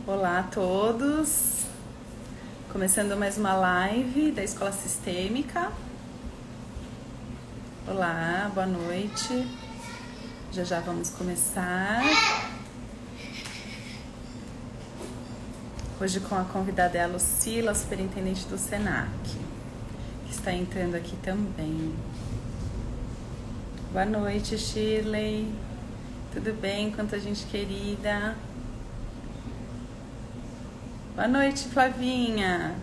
Olá a todos, começando mais uma live da Escola Sistêmica. Olá, boa noite. Já já vamos começar. Hoje com a convidada é a Lucila, superintendente do SENAC, que está entrando aqui também. Boa noite, Shirley. Tudo bem, quanta gente querida? Boa noite, Flavinha.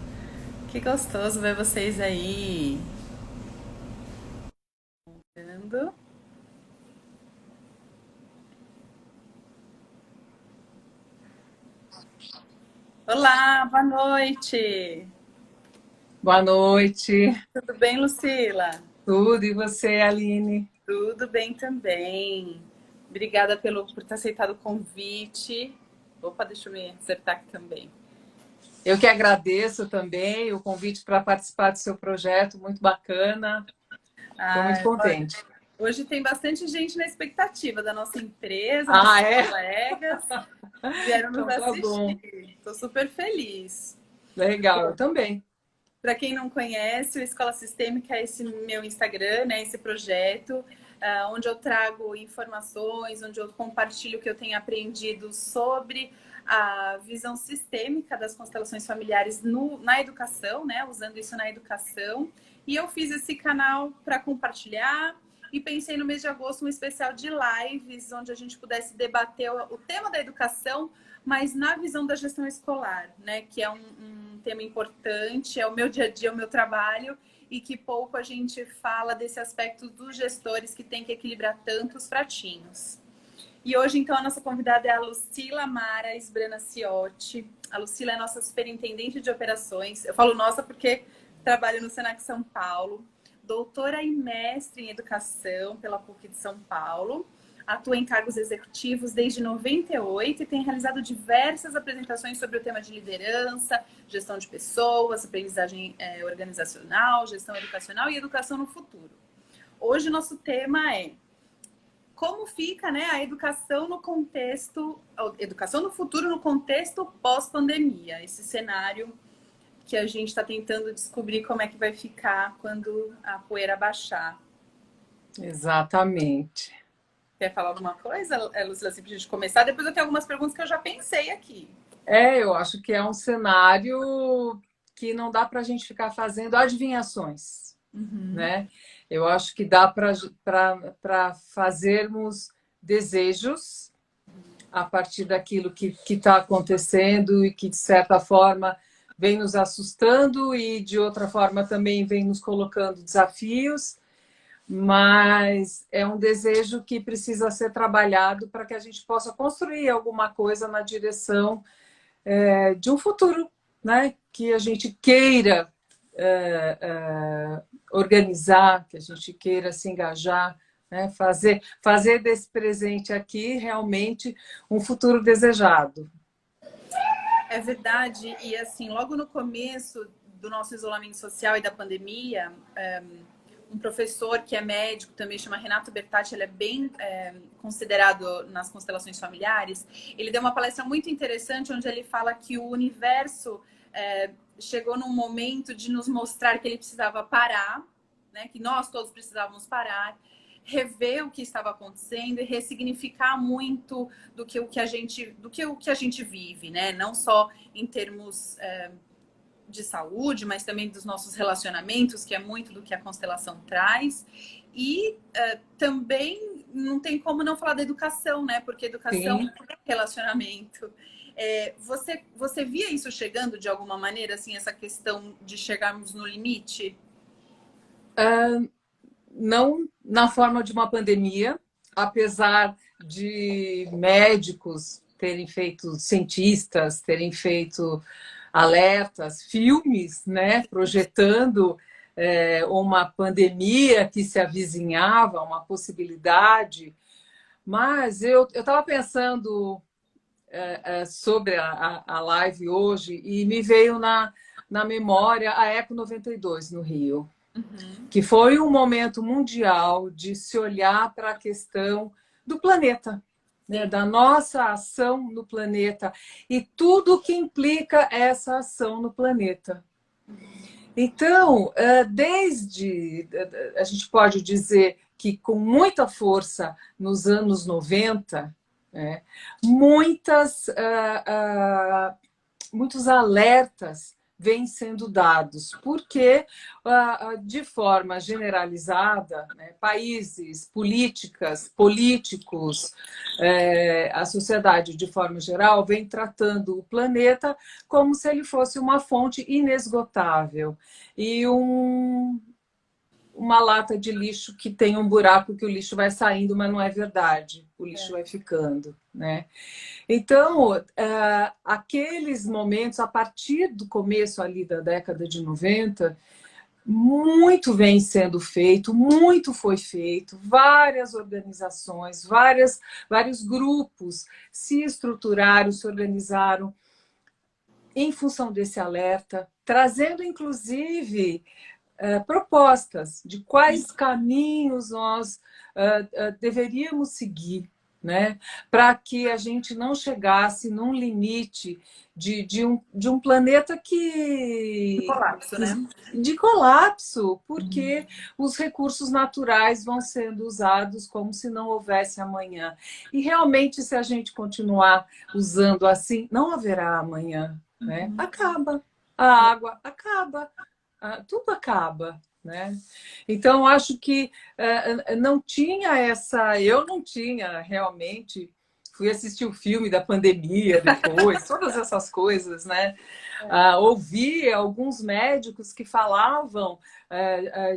Que gostoso ver vocês aí. Entrando. Olá, boa noite. Boa noite, Tudo bem, Lucila? tudo e você, Aline? Tudo bem também. Obrigada por ter aceitado o convite. Opa, deixa eu me acertar aqui também. Eu que agradeço também o convite para participar do seu projeto, muito bacana. Estou muito Ah, contente. hoje tem bastante gente na expectativa da nossa empresa, nossos Ah, é? colegas vieram nos Então tá bom. assistir. Estou super feliz. Legal, eu também. Para quem não conhece, o Escola Sistêmica é esse meu Instagram, né, esse projeto, onde eu trago informações, onde eu compartilho o que eu tenho aprendido sobre a visão sistêmica das constelações familiares na educação, né, usando isso na educação. E eu fiz esse canal para compartilhar e pensei no mês de agosto um especial de lives, onde a gente pudesse debater o tema da educação, mas na visão da gestão escolar, né? Que é um tema importante, é o meu dia a dia, é o meu trabalho, e que pouco a gente fala desse aspecto dos gestores que tem que equilibrar tantos pratinhos. E hoje, então, a nossa convidada é a Lucila Mara Esbrana Ciotti. A Lucila é nossa superintendente de operações. Eu falo nossa porque trabalho no Senac São Paulo, doutora e mestre em educação pela PUC de São Paulo. Atua em cargos executivos desde 98 e tem realizado diversas apresentações sobre o tema de liderança, gestão de pessoas, aprendizagem organizacional, gestão educacional e educação no futuro. Hoje, nosso tema é como fica, né, a educação no contexto, a educação no futuro no contexto pós-pandemia, esse cenário que a gente está tentando descobrir como é que vai ficar quando a poeira baixar. Exatamente. Quer falar alguma coisa, Lucila, assim, pra gente começar? Depois eu tenho algumas perguntas que eu já pensei aqui. Eu acho que é um cenário que não dá para a gente ficar fazendo adivinhações, Uhum. né? Eu acho que dá para fazermos desejos a partir daquilo que está acontecendo e que, de certa forma, vem nos assustando e, de outra forma, também vem nos colocando desafios, mas é um desejo que precisa ser trabalhado para que a gente possa construir alguma coisa na direção de um futuro, né? Que a gente queira organizar, que a gente queira se engajar, né? Fazer desse presente aqui realmente um futuro desejado. É verdade, e assim, logo no começo do nosso isolamento social e da pandemia, um professor que é médico também, chama Renato Bertatti, ele é bem considerado nas constelações familiares. Ele deu uma palestra muito interessante onde ele fala que o universo chegou num momento de nos mostrar que ele precisava parar, né, que nós todos precisávamos parar, rever o que estava acontecendo e ressignificar muito o que a gente vive, né? Não só em termos de saúde, mas também dos nossos relacionamentos, que é muito do que a constelação traz. E também não tem como não falar da educação, né? Porque educação Sim. é relacionamento. Você via isso chegando de alguma maneira, assim, essa questão de chegarmos no limite? Não na forma de uma pandemia, apesar de médicos terem feito, cientistas terem feito alertas, filmes, né, projetando uma pandemia que se avizinhava, uma possibilidade. Mas eu estava pensando sobre a live hoje e me veio na memória a Eco 92 no Rio, Uhum. que foi um momento mundial de se olhar para a questão do planeta, né, da nossa ação no planeta e tudo o que implica essa ação no planeta. Então, a gente pode dizer que com muita força nos anos 90, né, muitos alertas vêm sendo dados, porque, de forma generalizada, né, países, políticos, a sociedade, de forma geral, vem tratando o planeta como se ele fosse uma fonte inesgotável e uma lata de lixo que tem um buraco que o lixo vai saindo, mas não é verdade. O lixo vai ficando, né? Então, aqueles momentos, a partir do começo ali da década de 90, muito vem sendo feito, muito foi feito, várias organizações, vários grupos se estruturaram, se organizaram em função desse alerta, trazendo, inclusive, propostas de quais caminhos nós deveríamos seguir, né? Para que a gente não chegasse num limite de um planeta De colapso, né? de colapso, porque os recursos naturais vão sendo usados como se não houvesse amanhã. E realmente, se a gente continuar usando assim, não haverá amanhã, né? Acaba. A água acaba, tudo acaba, né? Então, acho que não tinha essa... Eu não tinha realmente... Fui assistir o filme da pandemia depois, todas essas coisas, né? Ouvi alguns médicos que falavam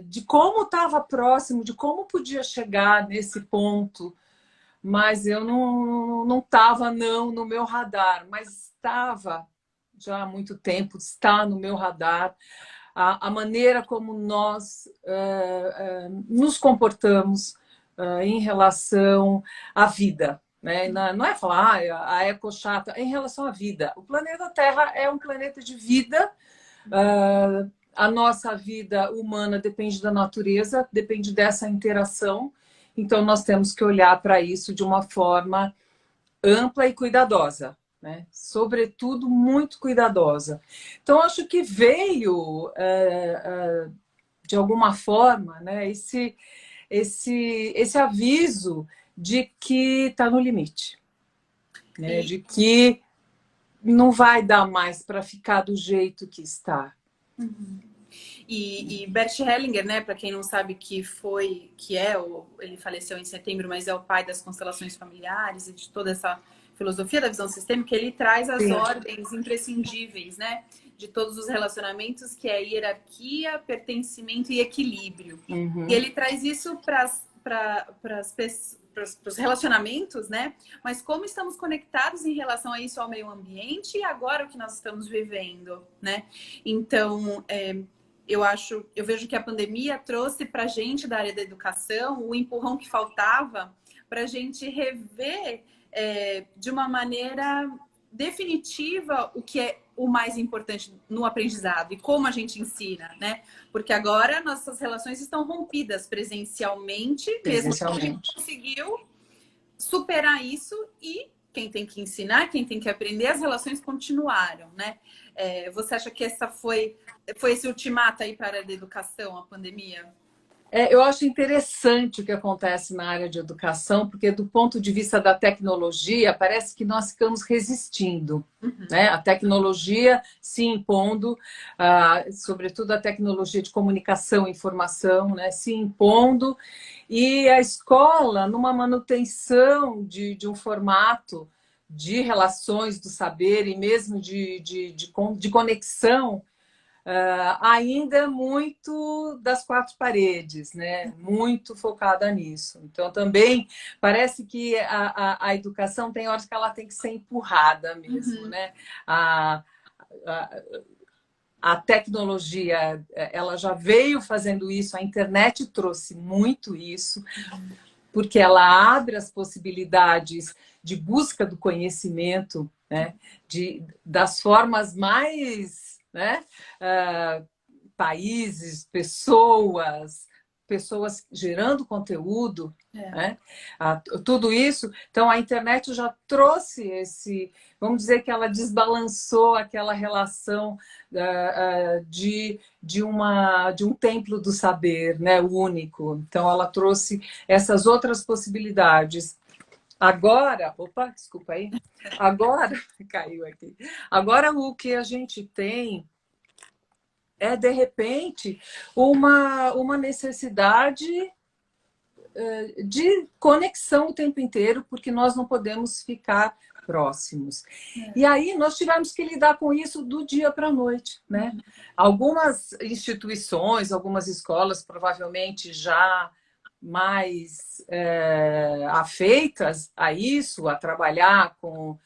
de como estava próximo, de como podia chegar nesse ponto, mas eu não estava, não, no meu radar, mas estava já há muito tempo, está no meu radar, a maneira como nós nos comportamos em relação à vida. Né? Não é falar a ecochata, é em relação à vida. O planeta Terra é um planeta de vida. A nossa vida humana depende da natureza, depende dessa interação. Então, nós temos que olhar para isso de uma forma ampla e cuidadosa. Né? Sobretudo, muito cuidadosa. Então, acho que veio, de alguma forma, né, esse aviso de que está no limite, né? De que não vai dar mais para ficar do jeito que está. E Bert Hellinger, né, para quem não sabe ele faleceu em setembro, mas é o pai das constelações familiares e de toda essa filosofia da visão sistêmica, ele traz as ordens imprescindíveis, né, de todos os relacionamentos, que é hierarquia, pertencimento e equilíbrio. E ele traz isso para os relacionamentos, né? Mas como estamos conectados em relação a isso, ao meio ambiente e agora o que nós estamos vivendo, né? Então, eu vejo que a pandemia trouxe para a gente da área da educação o empurrão que faltava para a gente rever de uma maneira definitiva o que é o mais importante no aprendizado e como a gente ensina, né? Porque agora nossas relações estão rompidas presencialmente. Mesmo que a gente conseguiu superar isso e quem tem que ensinar, quem tem que aprender, as relações continuaram, né? Você acha que foi esse ultimato aí para a área da educação, a pandemia? Eu acho interessante o que acontece na área de educação, porque do ponto de vista da tecnologia, parece que nós ficamos resistindo. Né? A tecnologia se impondo, sobretudo a tecnologia de comunicação e informação, né? Se impondo, e a escola, numa manutenção de um formato de relações do saber e mesmo de conexão, ainda muito das quatro paredes, né? Muito focada nisso. Então, também parece que a educação tem horas que ela tem que ser empurrada mesmo, né? A tecnologia, ela já veio fazendo isso, a internet trouxe muito isso, porque ela abre as possibilidades de busca do conhecimento, né? Das formas mais... né? Países, pessoas, pessoas gerando conteúdo, né? Tudo isso. Então, a internet já trouxe vamos dizer que ela desbalançou aquela relação de um templo do saber, né? Único. Então, ela trouxe essas outras possibilidades. Agora, opa, desculpa aí. Agora, caiu aqui. Agora, o que a gente tem é, de repente, uma necessidade de conexão o tempo inteiro, porque nós não podemos ficar próximos. E aí nós tivemos que lidar com isso do dia para a noite, né? Algumas instituições, algumas escolas, provavelmente já mais afeitas a isso, a trabalhar com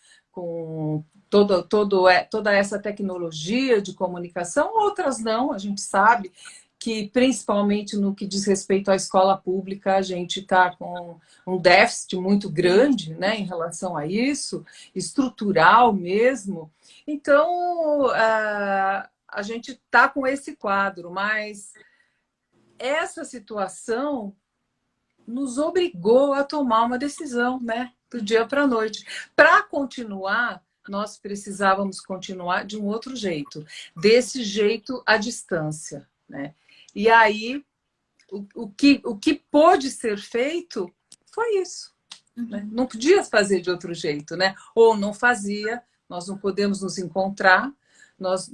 toda essa tecnologia de comunicação, outras não, a gente sabe que, principalmente no que diz respeito à escola pública, a gente está com um déficit muito grande, né, em relação a isso, estrutural mesmo. Então, a gente está com esse quadro, mas essa situação nos obrigou a tomar uma decisão, né, do dia para a noite. Para continuar, nós precisávamos continuar de um outro jeito, desse jeito à distância, né? E aí, o que pôde ser feito foi isso. Né? Não podia fazer de outro jeito, né? Ou não fazia, nós não podemos nos encontrar, nós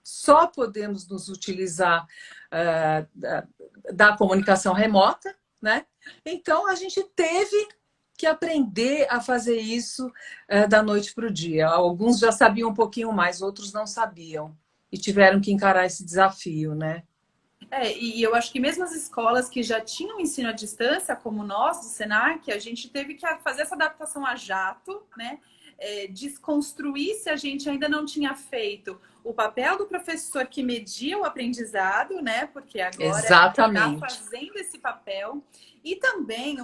só podemos nos utilizar da comunicação remota, né? Então, a gente teve que aprender a fazer isso da noite para o dia. Alguns já sabiam um pouquinho mais, outros não sabiam. E tiveram que encarar esse desafio, né? E eu acho que mesmo as escolas que já tinham ensino à distância, como nós, do Senac, a gente teve que fazer essa adaptação a jato, né? Desconstruir se a gente ainda não tinha feito o papel do professor que media o aprendizado, né? Porque agora está fazendo esse papel. E também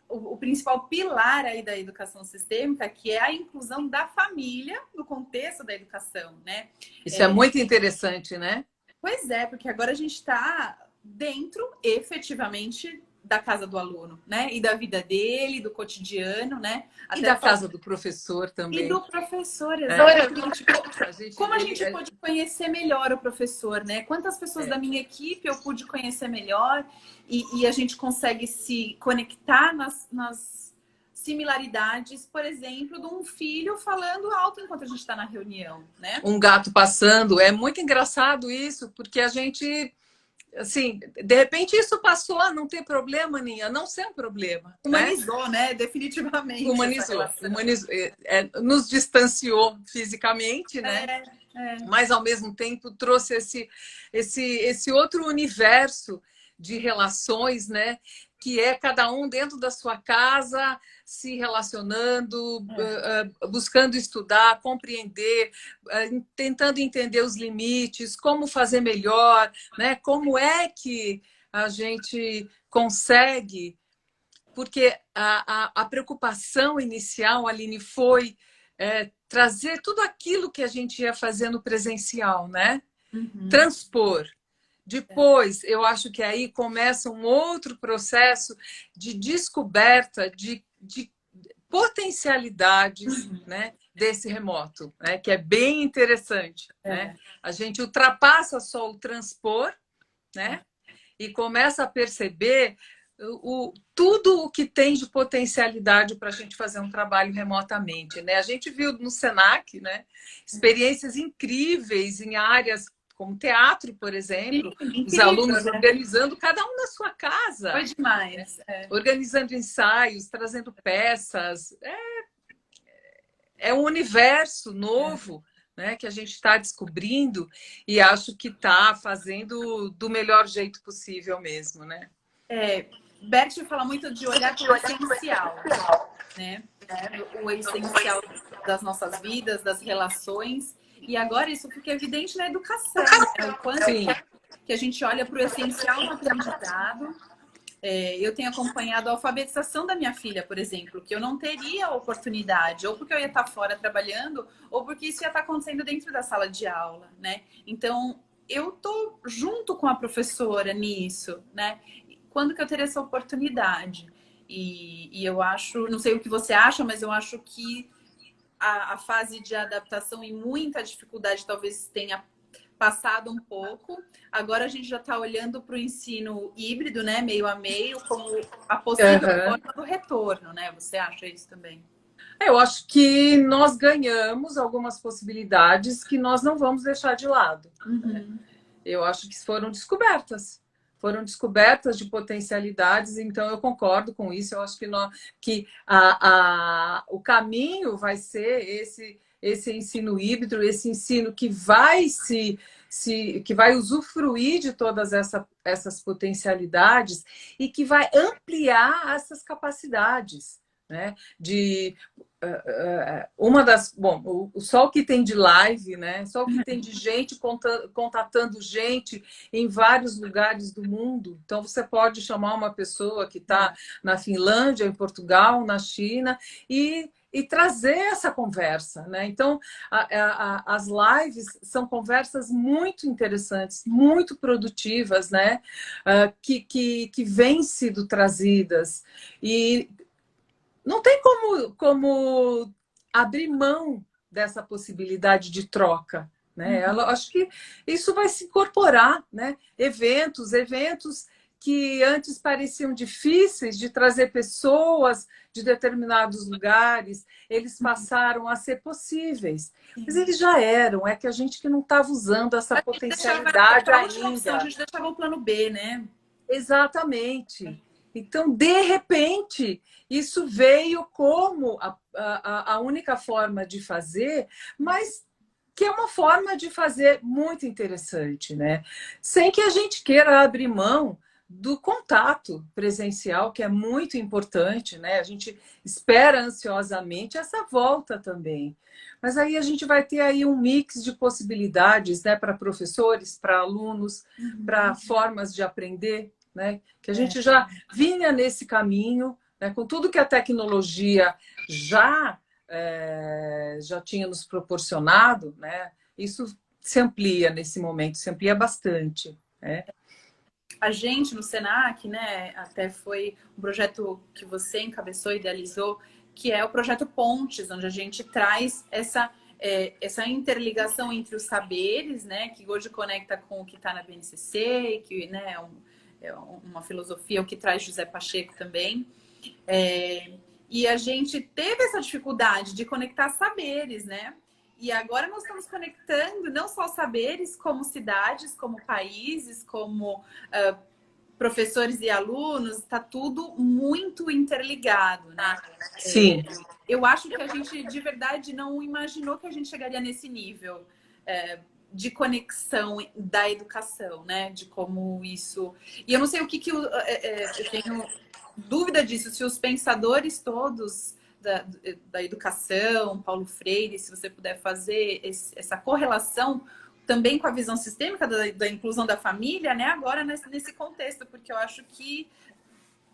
o principal pilar aí da educação sistêmica, que é a inclusão da família no contexto da educação, né? Isso é muito interessante, né? Pois é, porque agora a gente está dentro, efetivamente, da casa do aluno, né? E da vida dele, do cotidiano, né? E da casa do professor também. E do professor, exatamente. Como a gente pôde conhecer melhor o professor, né? Quantas pessoas da minha equipe eu pude conhecer melhor e a gente consegue se conectar nas similaridades, por exemplo, de um filho falando alto enquanto a gente está na reunião, né? Um gato passando. É muito engraçado isso, porque a gente, assim, de repente isso passou a não ter problema, Ninha, não ser um problema. Humanizou, né? Definitivamente. Humanizou. Nos distanciou fisicamente, né? Mas, ao mesmo tempo, trouxe esse outro universo de relações, né? Que é cada um dentro da sua casa, se relacionando, buscando estudar, compreender, tentando entender os limites, como fazer melhor, né? Como é que a gente consegue... Porque a preocupação inicial, Aline, foi trazer tudo aquilo que a gente ia fazer no presencial, né? Transpor. Depois, eu acho que aí começa um outro processo de descoberta de potencialidades, né, desse remoto, né, que é bem interessante. Né? A gente ultrapassa só o transpor, né, e começa a perceber tudo o que tem de potencialidade para a gente fazer um trabalho remotamente. Né? A gente viu no Senac, né, experiências incríveis em áreas como teatro, por exemplo, incrível, os alunos, né? Organizando cada um na sua casa. Foi demais. Organizando ensaios, trazendo peças. É um universo novo, né, que a gente está descobrindo e acho que está fazendo do melhor jeito possível mesmo, né? Bert fala muito de olhar para o essencial, né? O essencial das nossas vidas, das relações. E agora isso fica evidente na educação, né? O quanto que a gente olha para o essencial no aprendizado. Eu tenho acompanhado a alfabetização da minha filha, por exemplo, que eu não teria oportunidade, ou porque eu ia estar fora trabalhando, ou porque isso ia estar acontecendo dentro da sala de aula, né? Então, eu tô junto com a professora nisso, né? Quando que eu teria essa oportunidade? E eu acho, não sei o que você acha, mas eu acho que a fase de adaptação e muita dificuldade talvez tenha passado um pouco. Agora a gente já está olhando para o ensino híbrido, né? Meio a meio, como a possível Aham. forma do retorno, né? Você acha isso também? Eu acho que nós ganhamos algumas possibilidades que nós não vamos deixar de lado. Uhum. Eu acho que foram descobertas de potencialidades, então eu concordo com isso. Eu acho que, o caminho vai ser esse ensino híbrido, esse ensino que vai que vai usufruir de todas essas potencialidades e que vai ampliar essas capacidades, né? De uma das, bom, só o que tem de live, né? Só o que tem de gente contatando gente em vários lugares do mundo. Então você pode chamar uma pessoa que está na Finlândia, em Portugal, na China e trazer essa conversa, né? Então as lives são conversas muito interessantes, muito produtivas, né? Que vêm sido trazidas e não tem como abrir mão dessa possibilidade de troca, né? Acho que isso vai se incorporar, né? Eventos que antes pareciam difíceis de trazer pessoas de determinados lugares, eles passaram a ser possíveis. Mas eles já eram, é que a gente que não estava usando essa A gente deixava potencialidade para a última opção, a ainda. gente deixava o plano B, né? Exatamente. Então, de repente, isso veio como a única forma de fazer, mas que é uma forma de fazer muito interessante, né? Sem que a gente queira abrir mão do contato presencial, que é muito importante, né? A gente espera ansiosamente essa volta também. Mas aí a gente vai ter aí um mix de possibilidades, né, para professores, para alunos, para formas de aprender, né? Que a gente já vinha nesse caminho, né? Com tudo que a tecnologia já tinha nos proporcionado, né? Isso se amplia nesse momento, se amplia bastante, né? A gente no Senac, né, até foi um projeto que você encabeçou, idealizou, que é o projeto Pontes, onde a gente traz essa interligação entre os saberes, né, que hoje conecta com o que está na BNCC, que, né, é uma filosofia, o que traz José Pacheco também. E a gente teve essa dificuldade de conectar saberes, né? E agora nós estamos conectando não só saberes, como cidades, como países, como professores e alunos, está tudo muito interligado, né? Sim. Eu acho que a gente, de verdade, não imaginou que a gente chegaria nesse nível de conexão da educação, né? De como isso... E eu não sei o que eu tenho dúvida disso, se os pensadores todos da educação, Paulo Freire, se você puder fazer essa correlação também com a visão sistêmica da inclusão da família, né? Agora nesse contexto, porque eu acho que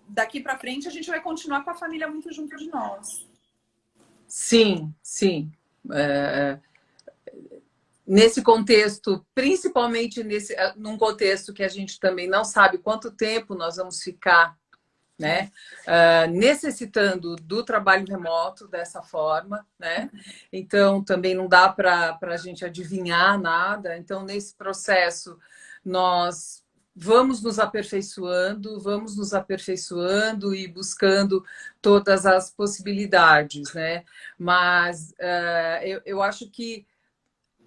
daqui para frente a gente vai continuar com a família muito junto de nós. Sim, sim. Nesse contexto, principalmente num contexto que a gente também não sabe quanto tempo nós vamos ficar, né? Necessitando do trabalho remoto dessa forma, né? Então, também não dá para a gente adivinhar nada. Então, nesse processo, nós vamos nos aperfeiçoando e buscando todas as possibilidades, né? Mas eu acho que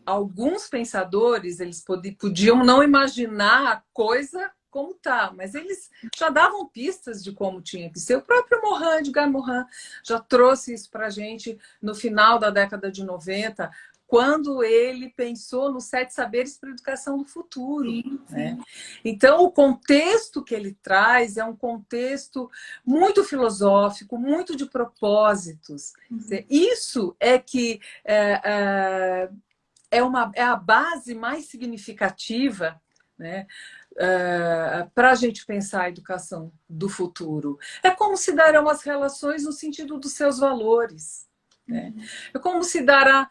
alguns pensadores eles podiam não imaginar a coisa como tá, mas eles já davam pistas de como tinha que ser. O próprio Edgar Morin já trouxe isso para a gente no final da década de 90, quando ele pensou nos 7 saberes para a educação do futuro. Sim, né? sim. Então, o contexto que ele traz é um contexto muito filosófico, muito de propósitos. Isso é que é a base mais significativa, né, para a gente pensar a educação do futuro. É como se darão as relações no sentido dos seus valores. né? É como se dar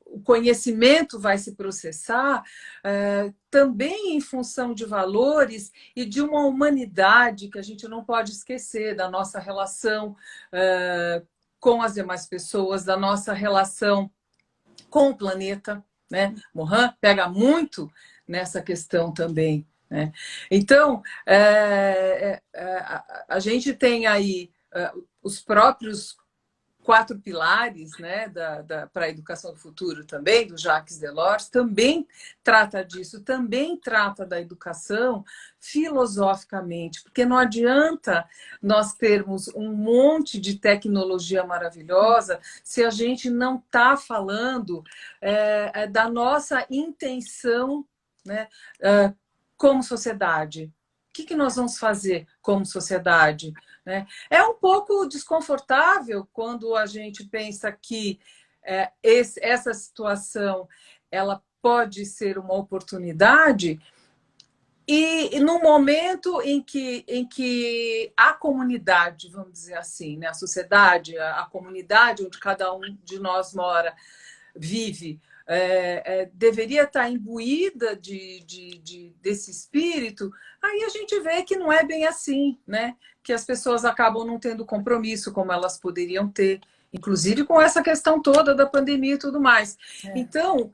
o conhecimento vai se processar também em função de valores e de uma humanidade que a gente não pode esquecer da nossa relação com as demais pessoas, da nossa relação com o planeta, né? Mohan pega muito nessa questão também, né? Então, a gente tem aí os próprios 4 pilares, né, para a educação do futuro também, do Jacques Delors, também trata disso, também trata da educação filosoficamente, porque não adianta nós termos um monte de tecnologia maravilhosa se a gente não está falando da nossa intenção, né, como sociedade. O que nós vamos fazer como sociedade? Né? É um pouco desconfortável quando a gente pensa que essa situação ela pode ser uma oportunidade e no momento em que a comunidade, vamos dizer assim, né? A sociedade, a comunidade onde cada um de nós mora, vive, deveria estar imbuída desse espírito, aí a gente vê que não é bem assim, né? Que as pessoas acabam não tendo compromisso como elas poderiam ter, inclusive com essa questão toda da pandemia e tudo mais. Então,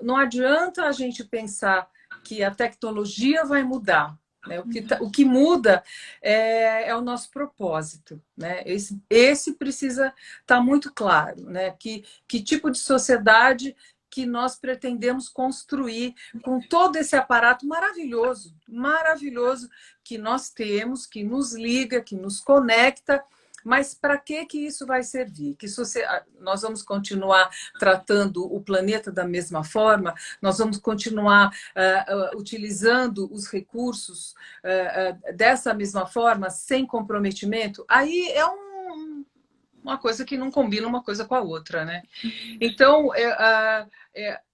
não adianta a gente pensar que a tecnologia vai mudar. Né? O que muda é o nosso propósito. Né? Esse precisa estar muito claro. Né? Que tipo de sociedade que nós pretendemos construir com todo esse aparato maravilhoso, maravilhoso que nós temos, que nos liga, que nos conecta. Mas para que isso vai servir? Nós vamos continuar tratando o planeta da mesma forma? Nós vamos continuar utilizando os recursos dessa mesma forma, sem comprometimento? Aí é uma coisa que não combina uma coisa com a outra, né? Então,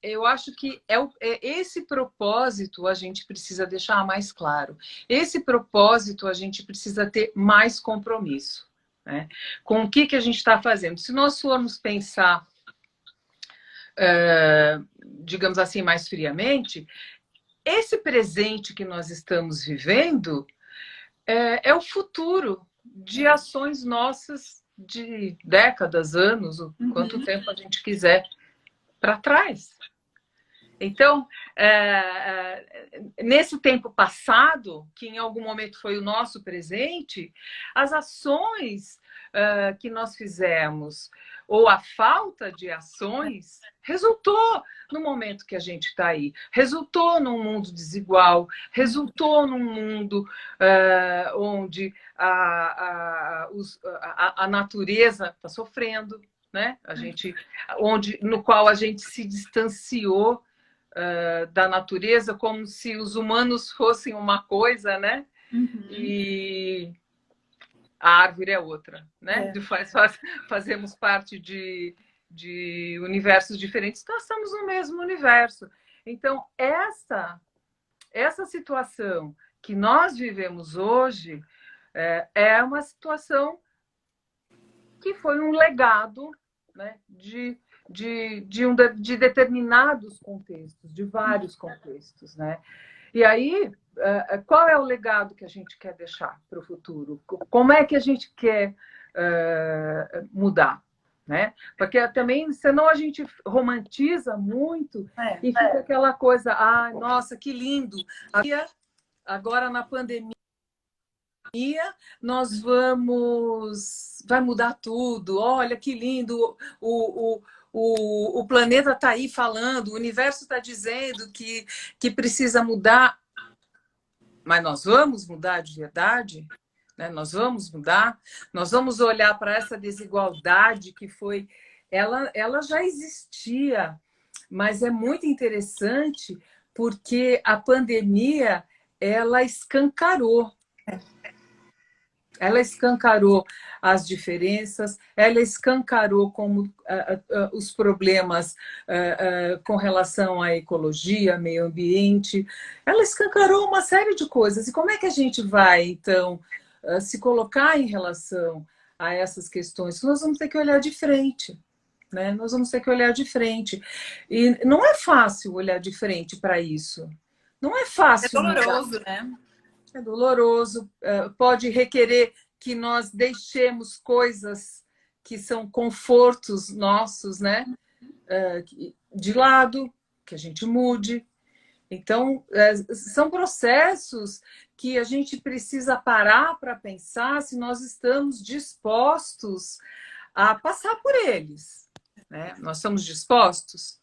eu acho que esse propósito a gente precisa deixar mais claro. Esse propósito a gente precisa ter mais compromisso. Né? Com o que a gente está fazendo. Se nós formos pensar, digamos assim, mais friamente, esse presente que nós estamos vivendo é o futuro de ações nossas de décadas, anos, quanto tempo a gente quiser para trás. Então, nesse tempo passado, que em algum momento foi o nosso presente, as ações que nós fizemos, ou a falta de ações, resultou no momento que a gente está aí. Resultou num mundo desigual, resultou num mundo onde a natureza está sofrendo, né? No qual a gente se distanciou da natureza como se os humanos fossem uma coisa, né? E a árvore é outra, né? Fazemos parte de universos diferentes, nós estamos no mesmo universo. Então, essa situação que nós vivemos hoje é uma situação que foi um legado, né, de determinados contextos, de vários contextos, né? E aí, qual é o legado que a gente quer deixar para o futuro? Como é que a gente quer mudar? Né? Porque também, senão a gente romantiza muito e fica aquela coisa, nossa, que lindo! Agora, na pandemia, vai mudar tudo, olha que lindo, o planeta está aí falando, o universo está dizendo que precisa mudar, mas nós vamos mudar de verdade? Né? Nós vamos mudar? Nós vamos olhar para essa desigualdade que foi... Ela já existia, mas é muito interessante porque a pandemia, ela escancarou. Ela escancarou as diferenças, ela escancarou como os problemas com relação à ecologia, meio ambiente. Ela escancarou uma série de coisas. E como é que a gente vai, então, se colocar em relação a essas questões, nós vamos ter que olhar de frente. Né? Nós vamos ter que olhar de frente. E não é fácil olhar de frente para isso. Não é É fácil doloroso, mudar. né? É doloroso, pode requerer que nós deixemos coisas que são confortos nossos, né? De lado, que a gente mude. Então, são processos que a gente precisa parar para pensar se nós estamos dispostos a passar por eles. Né? Nós estamos dispostos?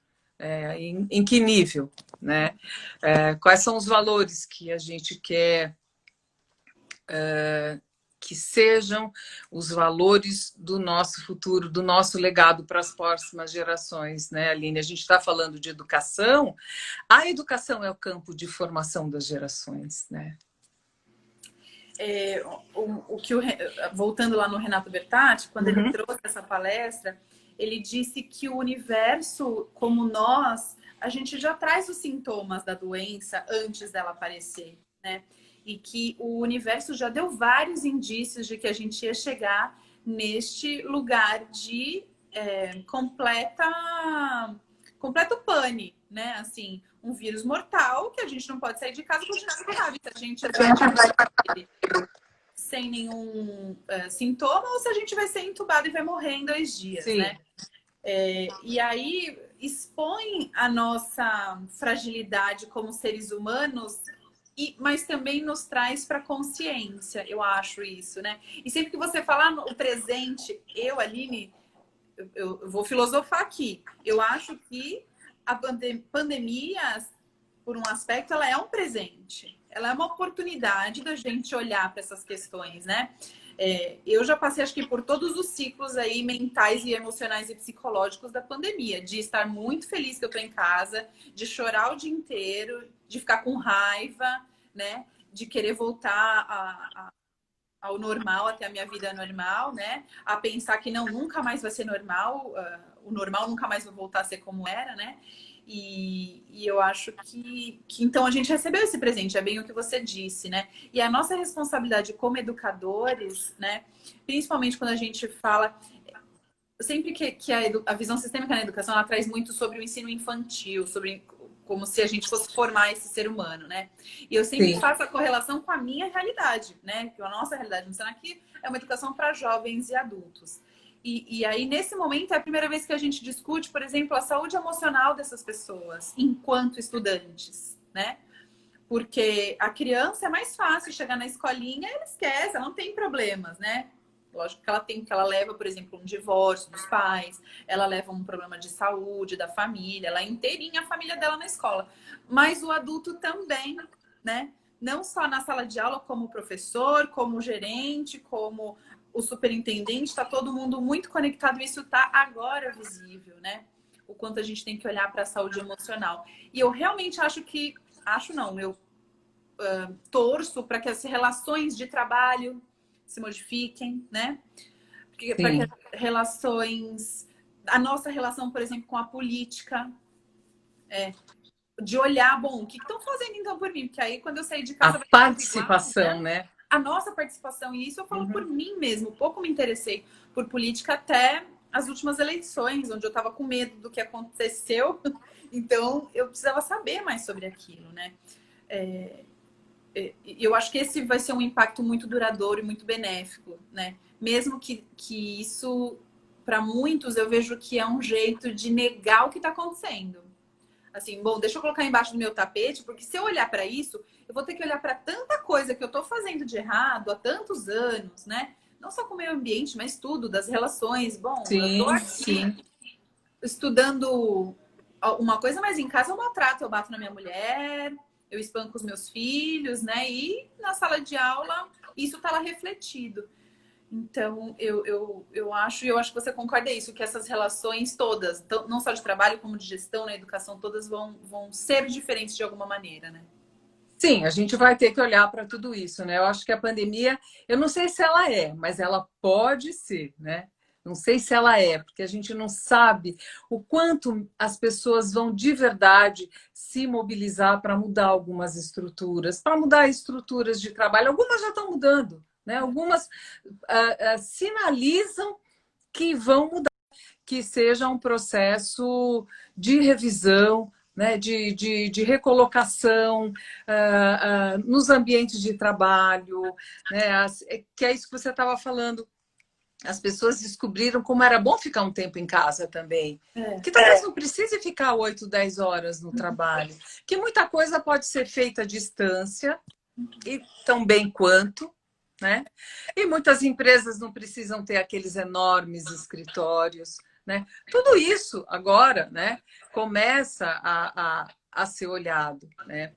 Em que nível? Né? Quais são os valores que a gente quer que sejam os valores do nosso futuro, do nosso legado para as próximas gerações, né, Aline? A gente está falando de educação. A educação é o campo de formação das gerações, né? Voltando lá no Renato Bertatti, quando ele trouxe essa palestra, ele disse que o universo, como nós, a gente já traz os sintomas da doença antes dela aparecer, né? E que o universo já deu vários indícios de que a gente ia chegar neste lugar de completo pane, né? Assim, um vírus mortal que a gente não pode sair de casa porque a gente não sabe se a gente vai sem nenhum sintoma ou se a gente vai ser entubado e vai morrer em 2 dias, Sim. né? E aí expõe a nossa fragilidade como seres humanos, mas também nos traz para consciência, eu acho isso, né? E sempre que você falar no presente, Aline, eu vou filosofar aqui. Eu acho que a pandemia, por um aspecto, ela é um presente. Ela é uma oportunidade da gente olhar para essas questões, né? Eu já passei, acho que, por todos os ciclos aí mentais e emocionais e psicológicos da pandemia. De estar muito feliz que eu tô em casa, de chorar o dia inteiro, de ficar com raiva, né? De querer voltar ao normal, até a minha vida normal, né? A pensar que não, nunca mais vai ser normal, o normal nunca mais vai voltar a ser como era, né? E eu acho que então a gente recebeu esse presente, é bem o que você disse, né? E a nossa responsabilidade como educadores, né? Principalmente quando a gente fala... Sempre que a visão sistêmica na educação, ela traz muito sobre o ensino infantil, sobre como se a gente fosse formar esse ser humano, né? E eu sempre Sim. faço a correlação com a minha realidade, né? Que a nossa realidade no Senac é uma educação para jovens e adultos. E aí, nesse momento, é a primeira vez que a gente discute, por exemplo, a saúde emocional dessas pessoas, enquanto estudantes, né? Porque a criança é mais fácil chegar na escolinha e ela esquece, ela não tem problemas, né? Lógico que ela leva, por exemplo, um divórcio dos pais, ela leva um problema de saúde da família, ela é inteirinha a família dela na escola. Mas o adulto também, né? Não só na sala de aula, como professor, como gerente, como o superintendente, está todo mundo muito conectado e isso está agora visível, né? O quanto a gente tem que olhar para a saúde emocional. E eu realmente acho que... Acho não, eu torço para que as relações de trabalho se modifiquem, né? Para que as relações... A nossa relação, por exemplo, com a política... de olhar, bom, o que estão fazendo então por mim? Porque aí quando eu sair de casa... A participação, igual, né? A nossa participação, e isso eu falo por mim mesmo. Pouco me interessei por política até as últimas eleições, onde eu estava com medo do que aconteceu. Então, eu precisava saber mais sobre aquilo, né? Eu acho que esse vai ser um impacto muito duradouro e muito benéfico, né? Mesmo que isso, para muitos, eu vejo que é um jeito de negar o que está acontecendo. Assim, bom, deixa eu colocar embaixo do meu tapete, porque se eu olhar para isso, eu vou ter que olhar para tanta coisa que eu estou fazendo de errado há tantos anos, né? Não só com o meio ambiente, mas tudo, das relações. Bom, eu estou aqui estudando uma coisa, mas em casa eu maltrato, eu bato na minha mulher, eu espanco os meus filhos, né? E na sala de aula, isso está lá refletido. Então, eu acho que você concorda isso, que essas relações todas, não só de trabalho como de gestão, na educação, todas vão ser diferentes de alguma maneira, né? Sim, a gente vai ter que olhar para tudo isso, né? Eu acho que a pandemia, eu não sei se ela mas ela pode ser, né? Não sei se ela porque a gente não sabe o quanto as pessoas vão de verdade se mobilizar para mudar algumas estruturas, para mudar estruturas de trabalho. Algumas já estão mudando, né? Algumas sinalizam que vão mudar, que seja um processo de revisão, né, de recolocação nos ambientes de trabalho, né, que é isso que você estava falando. As pessoas descobriram como era bom ficar um tempo em casa também. Que talvez não precise ficar 8, 10 horas no trabalho. Que muita coisa pode ser feita à distância, e tão bem quanto, né? E muitas empresas não precisam ter aqueles enormes escritórios, né? Tudo isso agora, né, começa a ser olhado, né?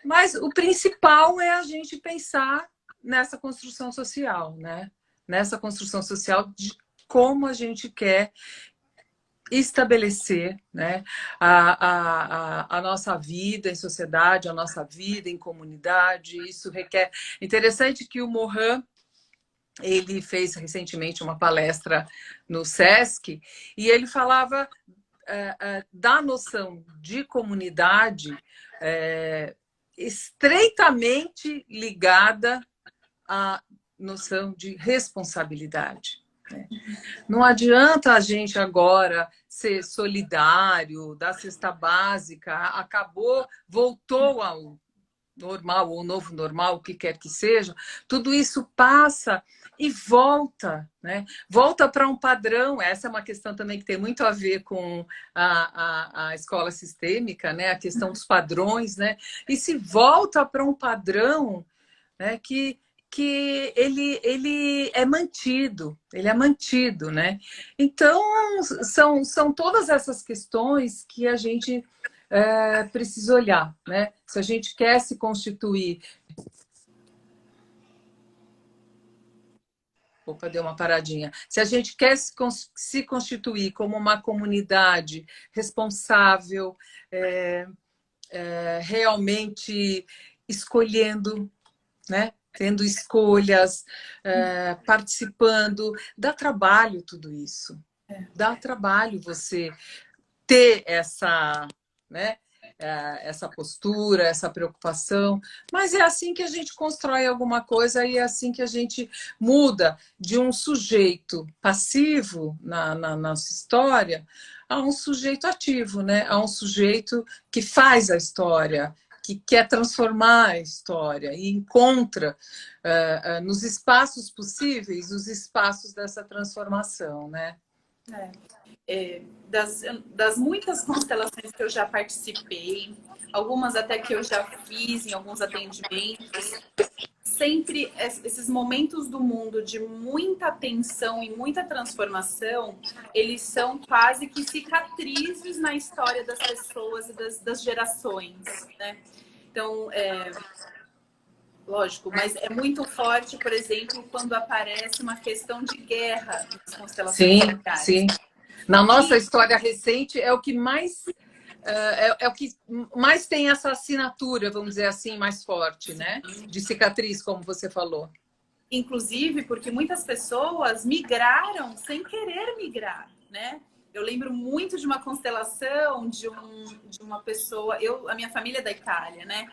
Mas o principal é a gente pensar nessa construção social, né? Nessa construção social de como a gente quer estabelecer, né, a nossa vida em sociedade, a nossa vida em comunidade. Isso requer... Interessante que o Mohan, ele fez recentemente uma palestra no SESC e ele falava da noção de comunidade estreitamente ligada à noção de responsabilidade. Não adianta a gente agora ser solidário, da cesta básica, acabou, voltou ao normal ou novo normal, o que quer que seja, tudo isso passa e volta, né? Volta para um padrão. Essa é uma questão também que tem muito a ver com a escola sistêmica, né? A questão dos padrões, né? E se volta para um padrão, né, que ele é mantido, né? Então, são todas essas questões que a gente precisa olhar, né? Se a gente quer se constituir... Opa, deu uma paradinha. Se a gente quer se constituir como uma comunidade responsável, realmente escolhendo, né? Tendo escolhas, participando, dá trabalho tudo isso. Dá trabalho você ter essa, né, essa postura, essa preocupação, mas é assim que a gente constrói alguma coisa e é assim que a gente muda de um sujeito passivo na nossa história a um sujeito ativo, né? A um sujeito que faz a história, que quer transformar a história e encontra nos espaços possíveis os espaços dessa transformação, né? Das muitas constelações que eu já participei, algumas até que eu já fiz em alguns atendimentos, sempre esses momentos do mundo de muita tensão e muita transformação, eles são quase que cicatrizes na história das pessoas e das gerações, né? Então, lógico, mas é muito forte, por exemplo, quando aparece uma questão de guerra nas constelações familiares. Sim. Na nossa história recente é o que mais é o que mais tem essa assinatura, vamos dizer assim, mais forte, né? De cicatriz, como você falou. Inclusive porque muitas pessoas migraram sem querer migrar, né? Eu lembro muito de uma constelação de uma pessoa... A minha família é da Itália, né?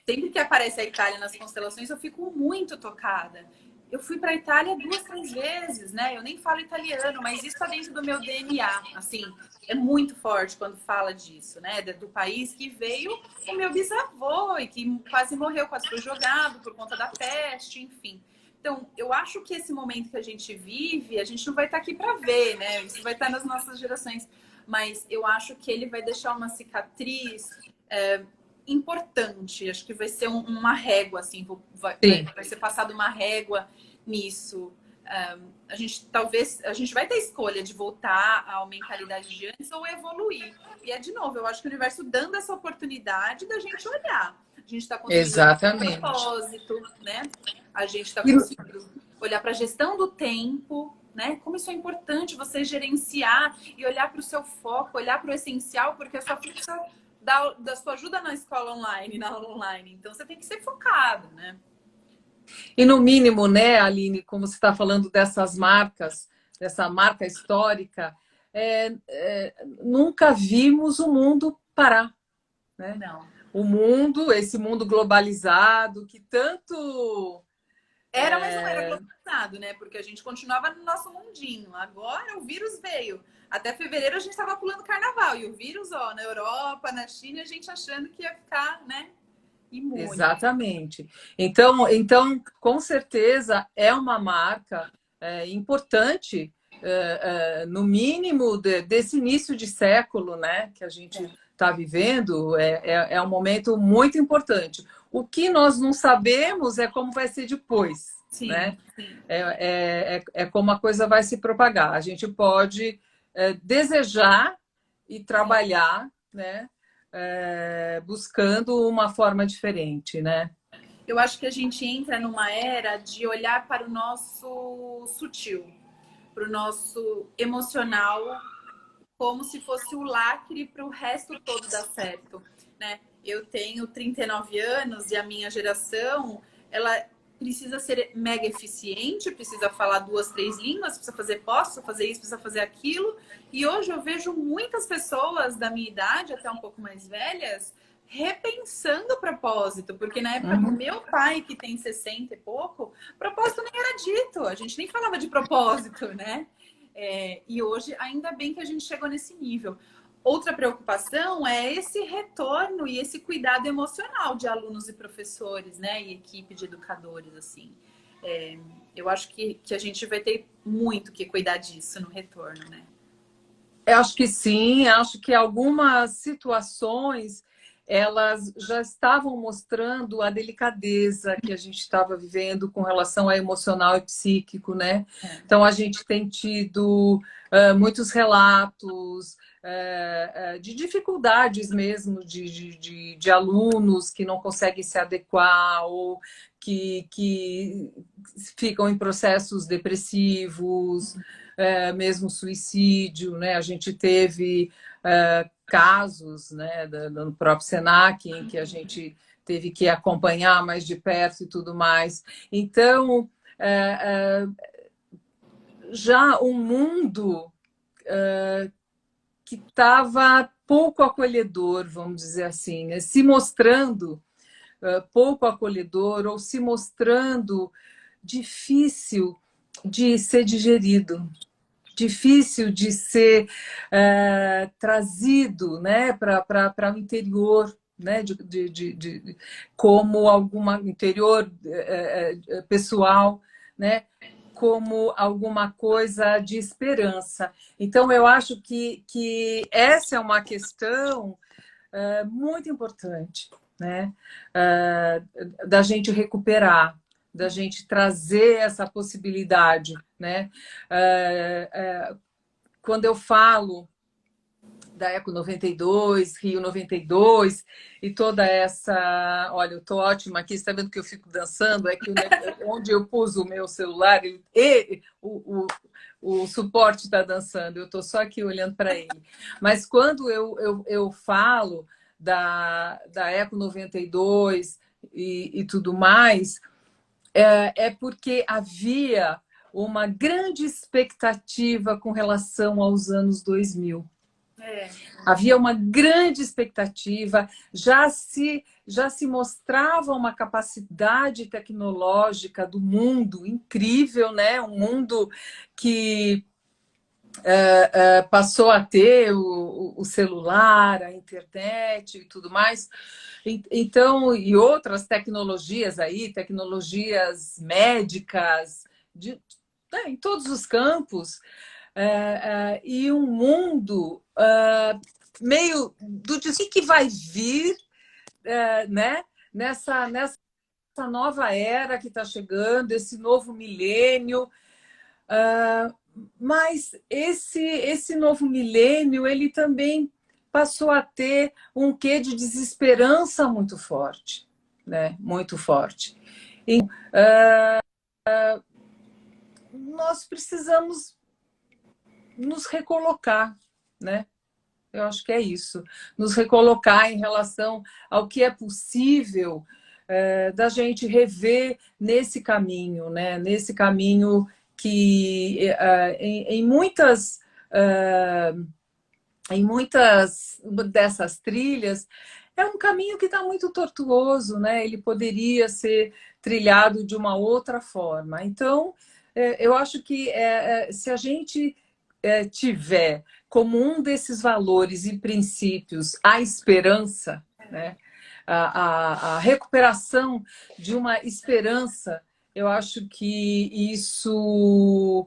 Sempre que aparece a Itália nas constelações, eu fico muito tocada. Eu fui para a Itália 2, 3 vezes, né? Eu nem falo italiano, mas isso está dentro do meu DNA. Assim, é muito forte quando fala disso, né? Do país que veio o meu bisavô e que quase morreu, quase foi jogado por conta da peste, enfim. Então, eu acho que esse momento que a gente vive, a gente não vai estar aqui para ver, né? Isso vai estar nas nossas gerações. Mas eu acho que ele vai deixar uma cicatriz importante. Acho que vai ser uma régua, assim. Vai ser passada uma régua nisso. A gente vai ter escolha de voltar à mentalidade de antes ou evoluir. E de novo, eu acho que o universo dando essa oportunidade da gente olhar. A gente está conseguindo um propósito, né? A gente está conseguindo olhar para a gestão do tempo, né? Como isso é importante, você gerenciar e olhar para o seu foco, olhar para o essencial, porque a sua fixa da sua ajuda na escola online, na aula online. Então, você tem que ser focado, né? E no mínimo, né, Aline, como você está falando dessas marcas, dessa marca histórica, nunca vimos o mundo parar, né? Não. O mundo, esse mundo globalizado, que tanto Era, mas não era globalizado, né? Porque a gente continuava no nosso mundinho. Agora o vírus veio. Até fevereiro a gente estava pulando carnaval. E o vírus, ó, na Europa, na China, a gente achando que ia ficar, né, imune. Exatamente. Então, com certeza, é uma marca importante, no mínimo, desse início de século, né, que a gente está vivendo. É um momento muito importante. O que nós não sabemos é como vai ser depois, Sim, né? sim. É como a coisa vai se propagar. A gente pode desejar e trabalhar, né? Buscando uma forma diferente, né? Eu acho que a gente entra numa era de olhar para o nosso sutil, para o nosso emocional, como se fosse o lacre para o resto todo dar certo, né? Eu tenho 39 anos e a minha geração, ela precisa ser mega eficiente, precisa falar 2, 3 línguas, precisa fazer posso, precisa fazer isso, precisa fazer aquilo. E hoje eu vejo muitas pessoas da minha idade, até um pouco mais velhas, repensando o propósito, porque na época do meu pai, que tem 60 e pouco, propósito nem era dito, a gente nem falava de propósito, né? E hoje, ainda bem que a gente chegou nesse nível. Outra preocupação é esse retorno e esse cuidado emocional de alunos e professores, né? E equipe de educadores, assim. Eu acho que a gente vai ter muito que cuidar disso no retorno, né? Eu acho que sim, acho que algumas situações elas já estavam mostrando a delicadeza que a gente estava vivendo com relação ao emocional e psíquico, né? Então a gente tem tido muitos relatos de dificuldades mesmo de alunos que não conseguem se adequar ou que ficam em processos depressivos, mesmo suicídio, né? A gente teve casos, né, no próprio Senac, em que a gente teve que acompanhar mais de perto e tudo mais. Então, já um mundo que estava pouco acolhedor, vamos dizer assim, né? Se mostrando pouco acolhedor ou se mostrando difícil de ser digerido, difícil de ser trazido, né, para o interior, né, como alguma interior pessoal, né, como alguma coisa de esperança. Então, eu acho que essa é uma questão muito importante, né, da gente recuperar, da gente trazer essa possibilidade, né? Quando eu falo da Eco 92, Rio 92 e toda essa... Olha, eu estou ótima aqui, você está vendo que eu fico dançando? É que onde eu pus o meu celular e o suporte está dançando, eu estou só aqui olhando para ele. Mas quando eu falo da Eco 92 e tudo mais, é porque havia uma grande expectativa com relação aos anos 2000. Havia uma grande expectativa, já se mostrava uma capacidade tecnológica do mundo incrível, né? Um mundo que passou a ter o celular, a internet e tudo mais. Então, e outras tecnologias aí, tecnologias médicas, em todos os campos, e um mundo meio do que vai vir, né? Nessa nova era que está chegando, esse novo milênio. Mas esse novo milênio, ele também passou a ter um quê de desesperança muito forte, né? Muito forte. E, nós precisamos nos recolocar, né? Eu acho que é isso. Nos recolocar em relação ao que é possível da gente rever nesse caminho, né? Nesse caminho que em muitas dessas trilhas é um caminho que está muito tortuoso, né? Ele poderia ser trilhado de uma outra forma. Então, eu acho que se a gente tiver como um desses valores e princípios a esperança, né? A recuperação de uma esperança, eu acho que isso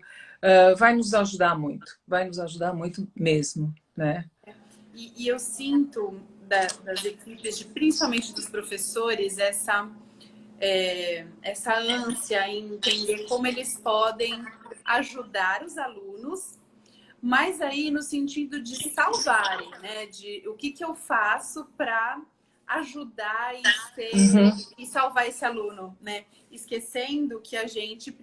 vai nos ajudar muito mesmo, né? E eu sinto das equipes, principalmente dos professores, essa ânsia em entender como eles podem ajudar os alunos, mas aí no sentido de salvarem, né? De o que eu faço para ajudar e salvar esse aluno, né? Esquecendo que a gente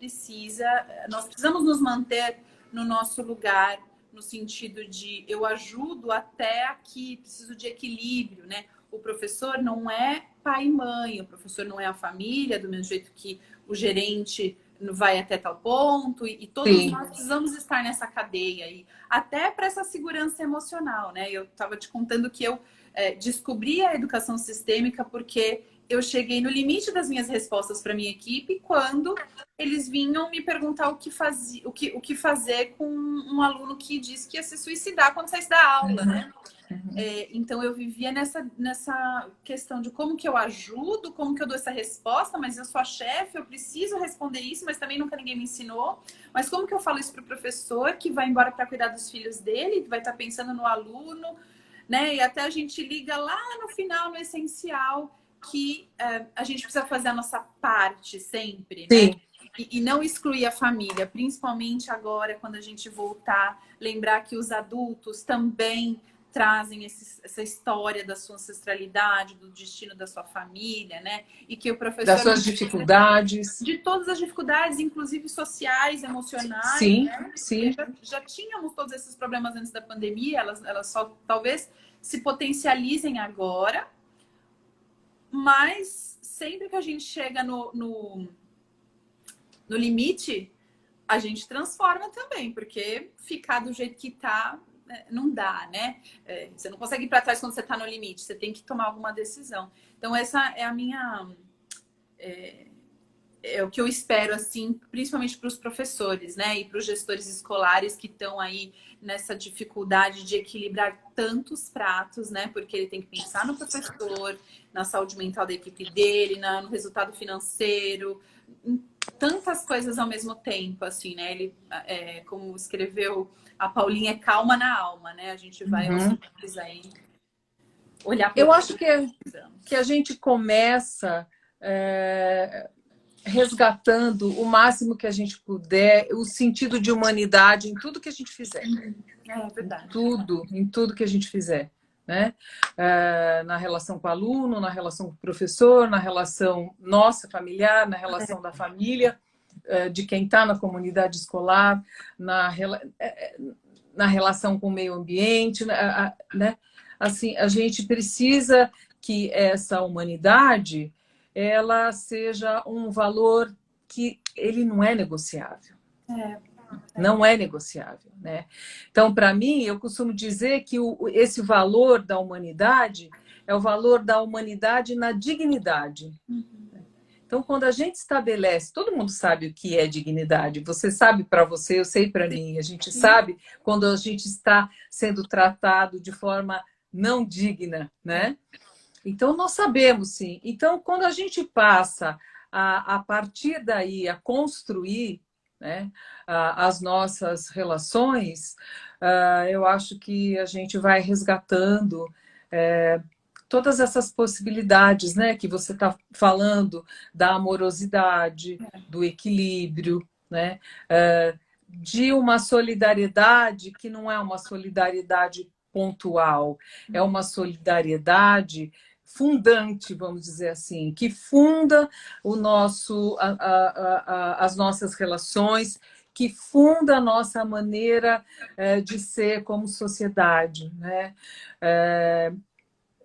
nós precisamos nos manter no nosso lugar, no sentido de eu ajudo até aqui, preciso de equilíbrio, né? O professor não é pai e mãe, o professor não é a família, do mesmo jeito que o gerente vai até tal ponto, e todos nós precisamos estar nessa cadeia aí, até para essa segurança emocional, né? Eu estava te contando que eu descobri a educação sistêmica porque eu cheguei no limite das minhas respostas para minha equipe quando eles vinham me perguntar o que fazer com um aluno que disse que ia se suicidar quando saísse da aula, né? Então eu vivia nessa questão de como que eu ajudo, como que eu dou essa resposta, mas eu sou a chefe, eu preciso responder isso, mas também nunca ninguém me ensinou. Mas como que eu falo isso para o professor que vai embora para cuidar dos filhos dele, que vai estar pensando no aluno, né? E até a gente liga lá no final, no essencial, que a gente precisa fazer a nossa parte sempre, né? E não excluir a família, principalmente agora, quando a gente voltar, lembrar que os adultos também trazem essa história da sua ancestralidade, do destino da sua família, né? E que o professor... Das suas dificuldades. De todas as dificuldades, inclusive sociais, emocionais. Sim, né? sim. Já tínhamos todos esses problemas antes da pandemia, elas só talvez se potencializem agora, mas sempre que a gente chega no limite, a gente transforma também, porque ficar do jeito que tá não dá, né? Você não consegue ir para trás quando você está no limite, você tem que tomar alguma decisão. Então, essa é a minha... É o que eu espero, assim, principalmente para os professores, né? E para os gestores escolares que estão aí nessa dificuldade de equilibrar tantos pratos, né? Porque ele tem que pensar no professor, na saúde mental da equipe dele, no resultado financeiro, em tantas coisas ao mesmo tempo, assim, né? Ele, como escreveu a Paulinha, é calma na alma, né? A gente vai aos poucos aí olhar para... Eu acho que a gente começa resgatando o máximo que a gente puder o sentido de humanidade em tudo que a gente fizer. É verdade. Em tudo que a gente fizer. Né? Na relação com o aluno, na relação com o professor, na relação nossa, familiar, na relação da família, de quem está na comunidade escolar, na relação com o meio ambiente, né? Assim, a gente precisa que essa humanidade ela seja um valor que ele não é negociável. Não é negociável, né? Então, para mim, eu costumo dizer que esse valor da humanidade é o valor da humanidade na dignidade. Então, quando a gente estabelece, todo mundo sabe o que é dignidade. Você sabe para você, eu sei para mim. A gente sabe quando a gente está sendo tratado de forma não digna, né? Então, nós sabemos, sim. Então, quando a gente passa a partir daí a construir, né, as nossas relações, eu acho que a gente vai resgatando todas essas possibilidades, né, que você está falando, da amorosidade, do equilíbrio, né, de uma solidariedade que não é uma solidariedade pontual, é uma solidariedade fundante, vamos dizer assim, que funda as nossas relações, que funda a nossa maneira de ser como sociedade, né?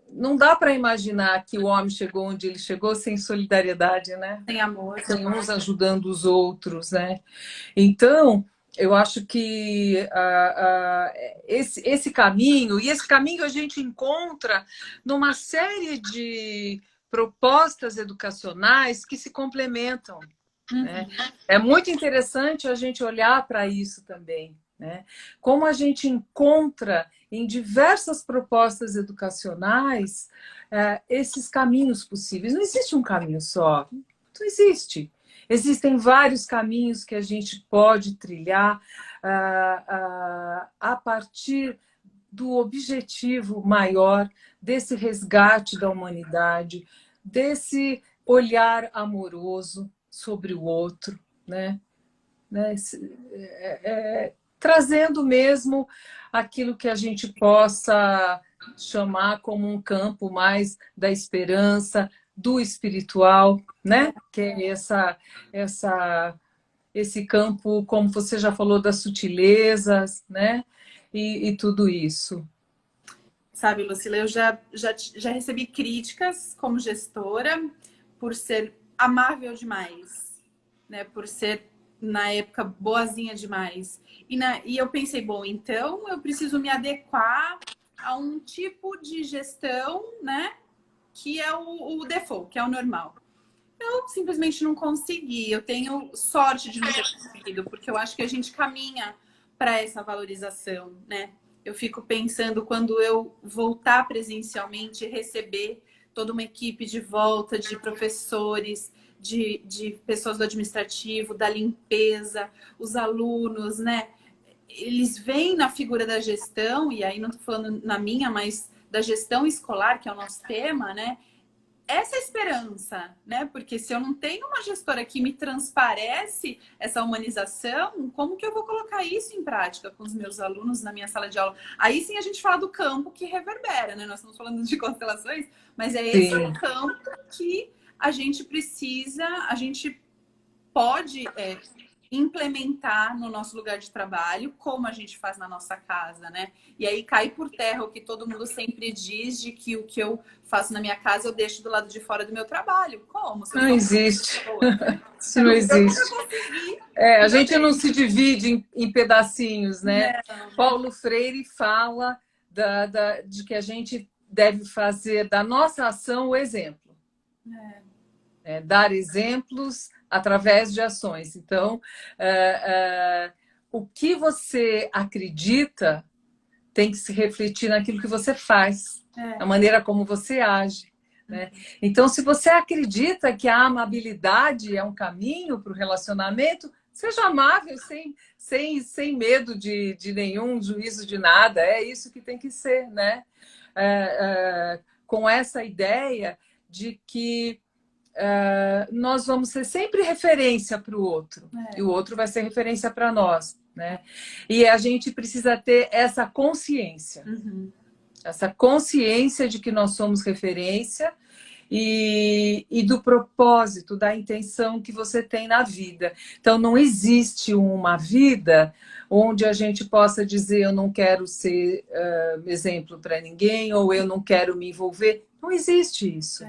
Não dá para imaginar que o homem chegou onde ele chegou sem solidariedade, né? Sem amor. Sem uns ajudando os outros, né? Então, eu acho que esse caminho, e esse caminho a gente encontra numa série de propostas educacionais que se complementam. Né? É muito interessante a gente olhar para isso também. Né? Como a gente encontra em diversas propostas educacionais esses caminhos possíveis. Não existe um caminho só, não existe. Existem vários caminhos que a gente pode trilhar a partir do objetivo maior desse resgate da humanidade, desse olhar amoroso sobre o outro, né? Trazendo mesmo aquilo que a gente possa chamar como um campo mais da esperança, do espiritual, né? Que é esse campo, como você já falou, das sutilezas, né? E tudo isso. Sabe, Lucila, eu já recebi críticas como gestora por ser amável demais, né? Por ser, na época, boazinha demais. E eu pensei, bom, então eu preciso me adequar a um tipo de gestão, né? Que é o default, que é o normal. Eu simplesmente não consegui. Eu tenho sorte de não ter conseguido, porque eu acho que a gente caminha para essa valorização, né? Eu fico pensando quando eu voltar presencialmente e receber toda uma equipe de volta de professores, de pessoas do administrativo, da limpeza, os alunos, né? Eles veem na figura da gestão, e aí não estou falando na minha, mas da gestão escolar, que é o nosso tema, né? Essa esperança, né? Porque se eu não tenho uma gestora que me transparece essa humanização, como que eu vou colocar isso em prática com os meus alunos na minha sala de aula? Aí sim a gente fala do campo que reverbera, né? Nós estamos falando de constelações, mas é esse o campo que a gente precisa, a gente pode implementar no nosso lugar de trabalho, como a gente faz na nossa casa, né? E aí cai por terra o que todo mundo sempre diz de que o que eu faço na minha casa eu deixo do lado de fora do meu trabalho. Como? Não existe. Isso não existe. A gente não se divide em pedacinhos, né? Não. Paulo Freire fala de que a gente deve fazer da nossa ação o exemplo. Dar exemplos através de ações. Então, o que você acredita tem que se refletir naquilo que você faz, na maneira como você age. Né? Então, se você acredita que a amabilidade é um caminho para o relacionamento, seja amável sem medo de nenhum juízo de nada. É isso que tem que ser, né? Com essa ideia de que nós vamos ser sempre referência para o outro, e o outro vai ser referência para nós, né? E a gente precisa ter essa consciência, essa consciência de que nós somos referência e do propósito, da intenção que você tem na vida. Então, não existe uma vida onde a gente possa dizer eu não quero ser exemplo para ninguém ou eu não quero me envolver. Não existe isso.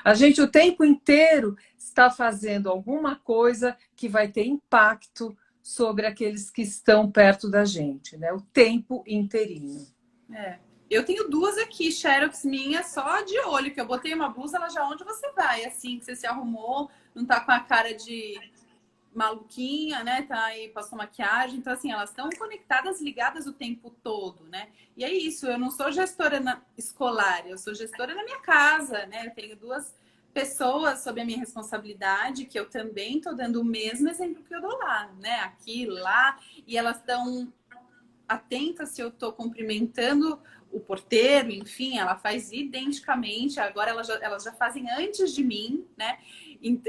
A gente o tempo inteiro está fazendo alguma coisa que vai ter impacto sobre aqueles que estão perto da gente, né? O tempo inteirinho. Eu tenho duas aqui, Xerox minha, só de olho, que eu botei uma blusa, ela já onde você vai, assim, que você se arrumou, não tá com a cara de maluquinha, né? Tá aí, passou maquiagem. Então, assim, elas estão conectadas, ligadas o tempo todo, né? E é isso, eu não sou gestora escolar, eu sou gestora na minha casa, né? Eu tenho duas pessoas sob a minha responsabilidade, que eu também tô dando o mesmo exemplo que eu dou lá, né? Aqui, lá, e elas estão atentas se eu tô cumprimentando o porteiro, enfim, ela faz identicamente, agora elas já fazem antes de mim, né?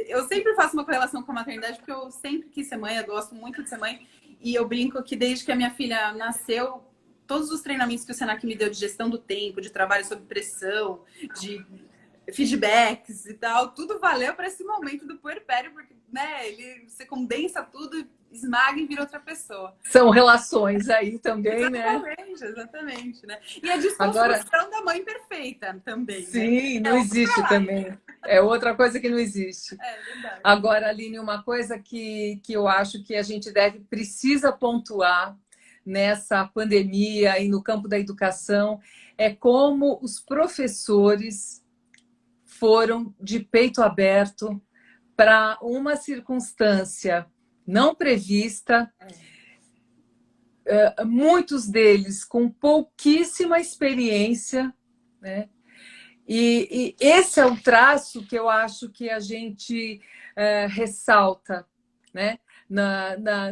Eu sempre faço uma correlação com a maternidade, porque eu sempre quis ser mãe, eu gosto muito de ser mãe, e eu brinco que desde que a minha filha nasceu, todos os treinamentos que o Senac me deu de gestão do tempo, de trabalho sob pressão, de feedbacks e tal, tudo valeu para esse momento do puerpério, porque, né, você condensa tudo, esmaga e vira outra pessoa. São relações aí também, exatamente, né? Exatamente, né? E a desconstrução da mãe perfeita também, sim, né? Não existe também. É outra coisa que não existe. Verdade. Agora, Aline, uma coisa que eu acho que a gente precisa pontuar nessa pandemia e no campo da educação é como os professores foram de peito aberto para uma circunstância não prevista, muitos deles com pouquíssima experiência, né? E esse é o traço que eu acho que a gente ressalta, né?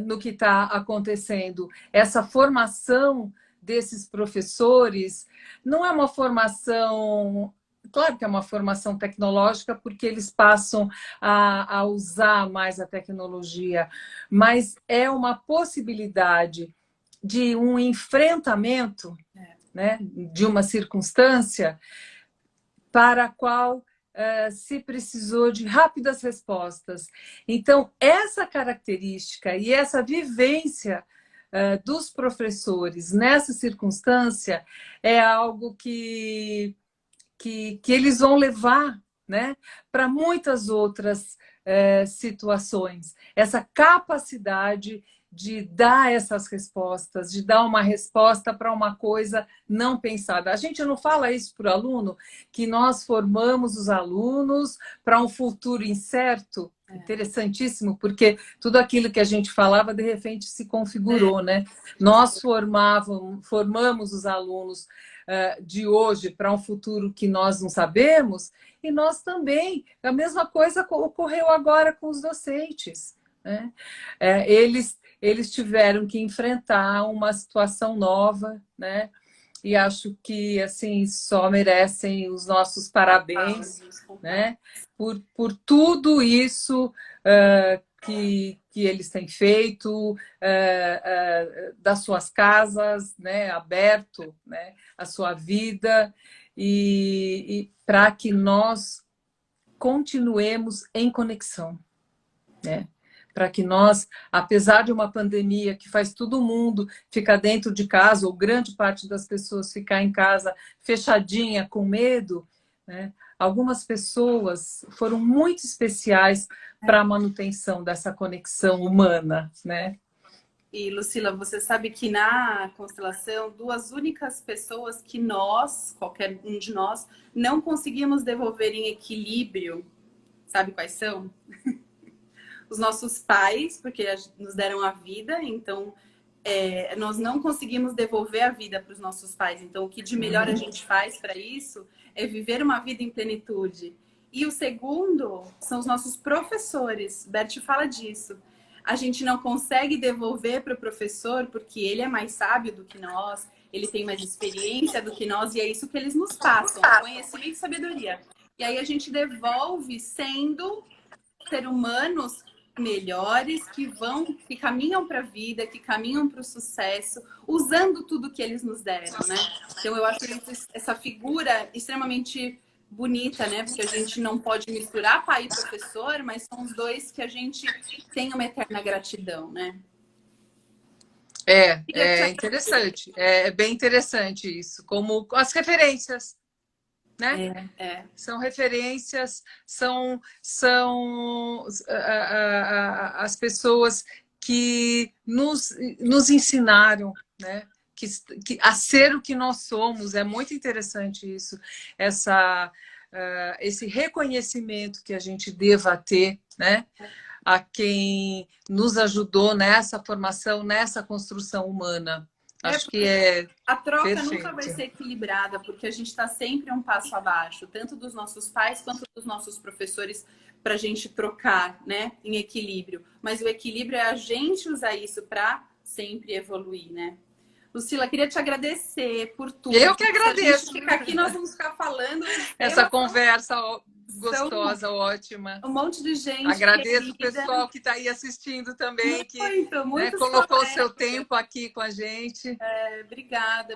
No que está acontecendo. Essa formação desses professores não é uma formação... Claro que é uma formação tecnológica, porque eles passam a usar mais a tecnologia, mas é uma possibilidade de um enfrentamento, né, de uma circunstância para a qual se precisou de rápidas respostas. Então, essa característica e essa vivência dos professores nessa circunstância é algo que eles vão levar, né, para muitas outras situações. Essa capacidade de dar essas respostas, de dar uma resposta para uma coisa não pensada. A gente não fala isso para o aluno, que nós formamos os alunos para um futuro incerto. Interessantíssimo, porque tudo aquilo que a gente falava, de repente, se configurou, né? Nós formamos os alunos de hoje para um futuro que nós não sabemos, e nós também, a mesma coisa ocorreu agora com os docentes, né? Eles tiveram que enfrentar uma situação nova, né? E acho que assim só merecem os nossos parabéns, né? Por tudo isso que eles têm feito, das suas casas, né? Aberto, né? A sua vida, e para que nós continuemos em conexão, né? Para que nós, apesar de uma pandemia que faz todo mundo ficar dentro de casa, ou grande parte das pessoas ficar em casa fechadinha, com medo, né? Algumas pessoas foram muito especiais para a manutenção dessa conexão humana, né? E, Lucila, você sabe que na constelação, duas únicas pessoas que nós, qualquer um de nós, não conseguimos devolver em equilíbrio, sabe quais são? Os nossos pais, porque nos deram a vida, então nós não conseguimos devolver a vida para os nossos pais. Então, o que de melhor a gente faz para isso é viver uma vida em plenitude. E o segundo são os nossos professores. Bert fala disso. A gente não consegue devolver para o professor porque ele é mais sábio do que nós, ele tem mais experiência do que nós, e é isso que eles nos passam, conhecimento e sabedoria. E aí a gente devolve sendo ser humanos melhores, que caminham para a vida, que caminham para o sucesso, usando tudo que eles nos deram, né? Então eu acho essa figura extremamente bonita, né? Porque a gente não pode misturar pai e professor, mas são os dois que a gente tem uma eterna gratidão, né? É interessante, é bem interessante isso, como as referências, né? São referências, são as pessoas que nos ensinaram, né? A ser o que nós somos. É muito interessante isso, esse reconhecimento que a gente deva ter, né? A quem nos ajudou nessa formação, nessa construção humana. Acho que a troca perfeito. Nunca vai ser equilibrada, porque a gente está sempre um passo abaixo, tanto dos nossos pais quanto dos nossos professores, para a gente trocar, né, em equilíbrio. Mas o equilíbrio é a gente usar isso para sempre evoluir, né? Lucila, queria te agradecer por tudo. Eu que agradeço. Se a gente ficar aqui, nós vamos ficar falando. Essa conversa gostosa, ótima. Um monte de gente. Agradeço o pessoal que está aí assistindo também, que colocou o seu tempo aqui com a gente. Obrigada.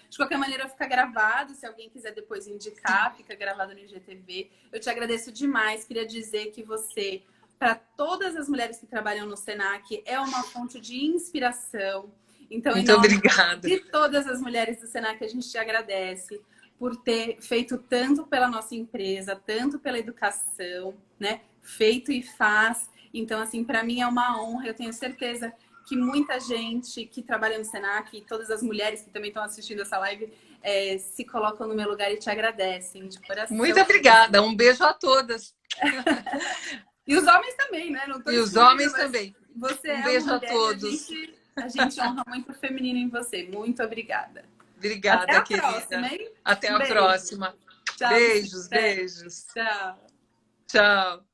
De qualquer maneira, fica gravado. Se alguém quiser depois indicar, fica gravado no IGTV. Eu te agradeço demais. Queria dizer que você, para todas as mulheres que trabalham no Senac, é uma fonte de inspiração. Então, muito obrigada. De todas as mulheres do Senac, a gente te agradece por ter feito tanto pela nossa empresa, tanto pela educação, né? Feito e faz. Então, assim, para mim é uma honra. Eu tenho certeza que muita gente que trabalha no Senac, e todas as mulheres que também estão assistindo essa live, se colocam no meu lugar e te agradecem de coração. Muito obrigada. Um beijo a todas. E os homens também, né? Não tô E os homens também. Você um beijo uma a mulher, todos. A gente honra muito o feminino em você. Muito obrigada. Obrigada, até a querida. Próxima, hein? Até a próxima. Tchau, Beijos, beijos. Tchau. Tchau.